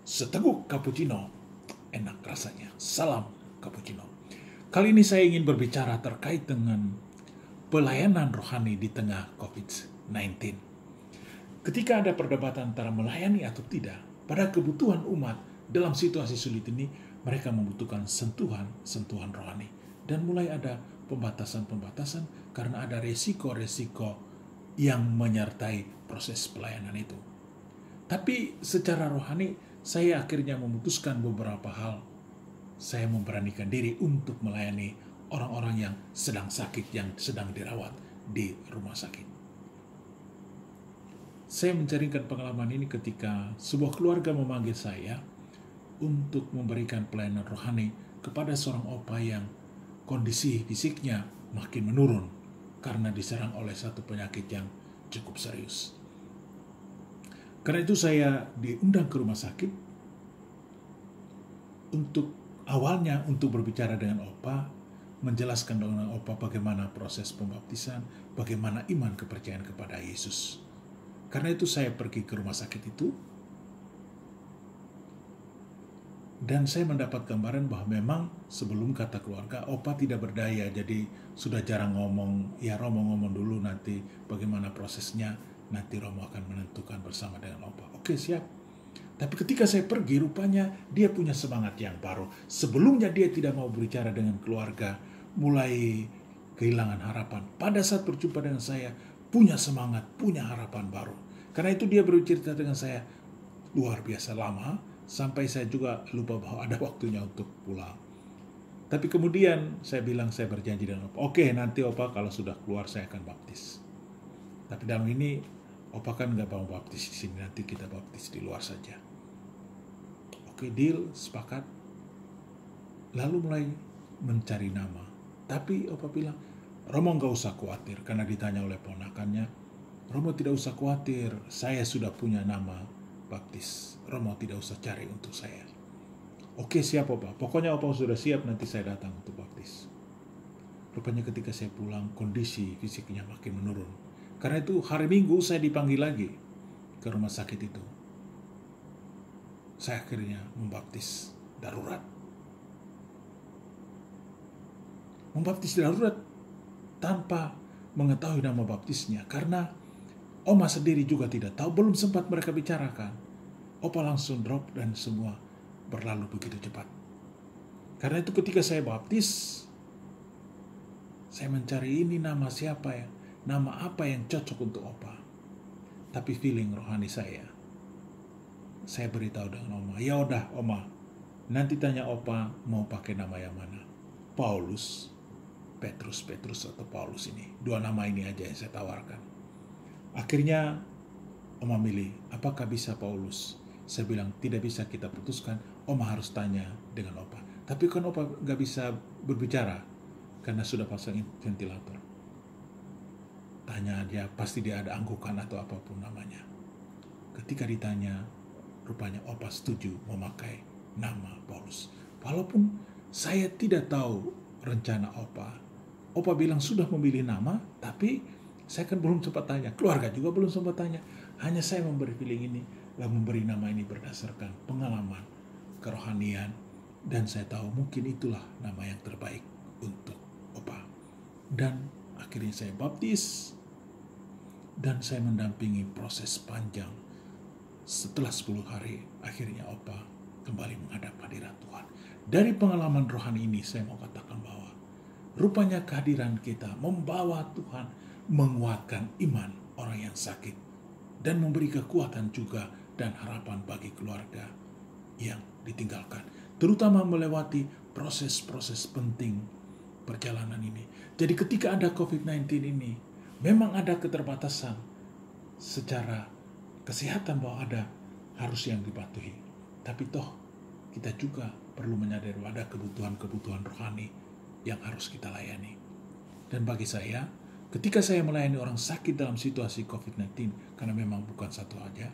Seteguk cappuccino, enak rasanya. Salam cappuccino. Kali ini saya ingin berbicara terkait dengan pelayanan rohani di tengah COVID-19. Ketika ada perdebatan antara melayani atau tidak, pada kebutuhan umat dalam situasi sulit ini, mereka membutuhkan sentuhan rohani. Dan mulai ada pembatasan-pembatasan karena ada resiko-resiko yang menyertai proses pelayanan itu. Tapi secara rohani, saya akhirnya memutuskan beberapa hal. Saya memberanikan diri untuk melayani orang-orang yang sedang sakit, yang sedang dirawat di rumah sakit. Saya menceritakan pengalaman ini ketika sebuah keluarga memanggil saya untuk memberikan pelayanan rohani kepada seorang opa yang kondisi fisiknya makin menurun karena diserang oleh satu penyakit yang cukup serius. Karena itu saya diundang ke rumah sakit awalnya untuk berbicara dengan opa, menjelaskan dengan opa bagaimana proses pembaptisan, bagaimana iman kepercayaan kepada Yesus. Karena itu saya pergi ke rumah sakit itu, dan saya mendapat gambaran bahwa memang sebelum kata keluarga, opa tidak berdaya, jadi sudah jarang ngomong. Ya Romo ngomong dulu, nanti bagaimana prosesnya, nanti Romo akan menentukan bersama dengan opa. Oke, siap. Tapi ketika saya pergi, rupanya dia punya semangat yang baru. Sebelumnya dia tidak mau berbicara dengan keluarga, mulai kehilangan harapan. Pada saat berjumpa dengan saya, punya semangat, punya harapan baru. Karena itu dia bercerita dengan saya luar biasa lama, sampai saya juga lupa bahwa ada waktunya untuk pulang. Tapi kemudian saya bilang, saya berjanji dengan opa, oke, nanti opa kalau sudah keluar saya akan baptis. Tapi dalam ini opa kan nggak mau baptis di sini, nanti kita baptis di luar saja. Oke, deal, sepakat. Lalu mulai mencari nama. Tapi opa bilang, Romo nggak usah khawatir, karena ditanya oleh ponakannya, Romo tidak usah khawatir, saya sudah punya nama baptis. Romo tidak usah cari untuk saya. Oke, siap opa. Pokoknya opa sudah siap, nanti saya datang untuk baptis. Rupanya ketika saya pulang, kondisi fisiknya makin menurun. Karena itu hari Minggu saya dipanggil lagi ke rumah sakit itu. Saya akhirnya membaptis darurat. Membaptis darurat tanpa mengetahui nama baptisnya. Karena oma sendiri juga tidak tahu, belum sempat mereka bicarakan. Opa langsung drop dan semua berlalu begitu cepat. Karena itu ketika saya baptis, saya mencari ini nama siapa ya, nama apa yang cocok untuk opa. Tapi feeling rohani saya beritahu dengan oma, ya udah oma, nanti tanya opa mau pakai nama yang mana, Paulus, Petrus atau Paulus ini. Dua nama ini aja yang saya tawarkan. Akhirnya oma milih, apakah bisa Paulus? Saya bilang, tidak bisa kita putuskan, oma harus tanya dengan opa. Tapi kan opa gak bisa berbicara, karena sudah pasang ventilator. Tanya dia, pasti dia ada anggukan atau apapun namanya. Ketika ditanya, rupanya opa setuju memakai nama Paulus. Walaupun saya tidak tahu rencana opa. Opa bilang sudah memilih nama, tapi saya kan belum sempat tanya. Keluarga juga belum sempat tanya. Hanya saya memberi feeling ini, dan memberi nama ini berdasarkan pengalaman, kerohanian, dan saya tahu mungkin itulah nama yang terbaik untuk opa. Dan akhirnya saya baptis, dan saya mendampingi proses panjang. Setelah 10 hari, akhirnya opa kembali menghadap hadirat Tuhan. Dari pengalaman rohani ini, saya mau katakan bahwa rupanya kehadiran kita membawa Tuhan menguatkan iman orang yang sakit dan memberi kekuatan juga dan harapan bagi keluarga yang ditinggalkan, terutama melewati proses-proses penting perjalanan ini. Jadi ketika ada COVID-19 ini, memang ada keterbatasan secara kesehatan bahwa harus yang dipatuhi. Tapi toh kita juga perlu menyadari bahwa ada kebutuhan-kebutuhan rohani yang harus kita layani. Dan bagi saya, ketika saya melayani orang sakit dalam situasi COVID-19, karena memang bukan satu aja,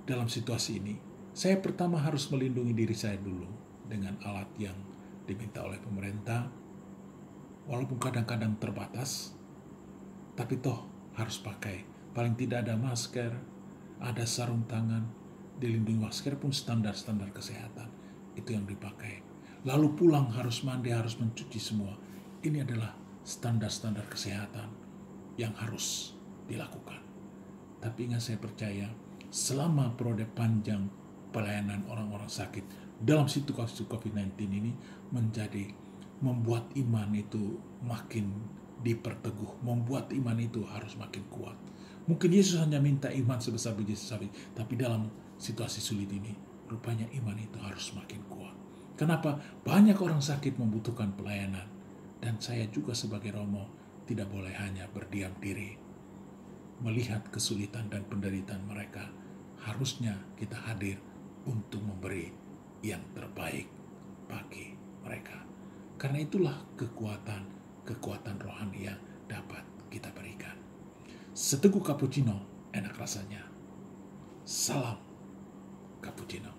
dalam situasi ini, saya pertama harus melindungi diri saya dulu dengan alat yang diminta oleh pemerintah, walaupun kadang-kadang terbatas, tapi toh harus pakai. Paling tidak ada masker, ada sarung tangan, dilindungi masker pun standar-standar kesehatan itu yang dipakai. Lalu pulang harus mandi, harus mencuci semua. Ini adalah standar-standar kesehatan yang harus dilakukan. Tapi ingat, saya percaya selama periode panjang pelayanan orang-orang sakit dalam situasi COVID-19 ini membuat iman itu makin diperteguh, membuat iman itu harus makin kuat. Mungkin Yesus hanya minta iman sebesar biji sawi, tapi dalam situasi sulit ini, rupanya iman itu harus makin kuat. Kenapa? Banyak orang sakit membutuhkan pelayanan, dan saya juga sebagai Romo tidak boleh hanya berdiam diri melihat kesulitan dan penderitaan mereka. Harusnya kita hadir untuk memberi yang terbaik bagi mereka. Karena itulah kekuatan rohani yang dapat kita berikan. Seteguk cappuccino enak rasanya. Salam cappuccino.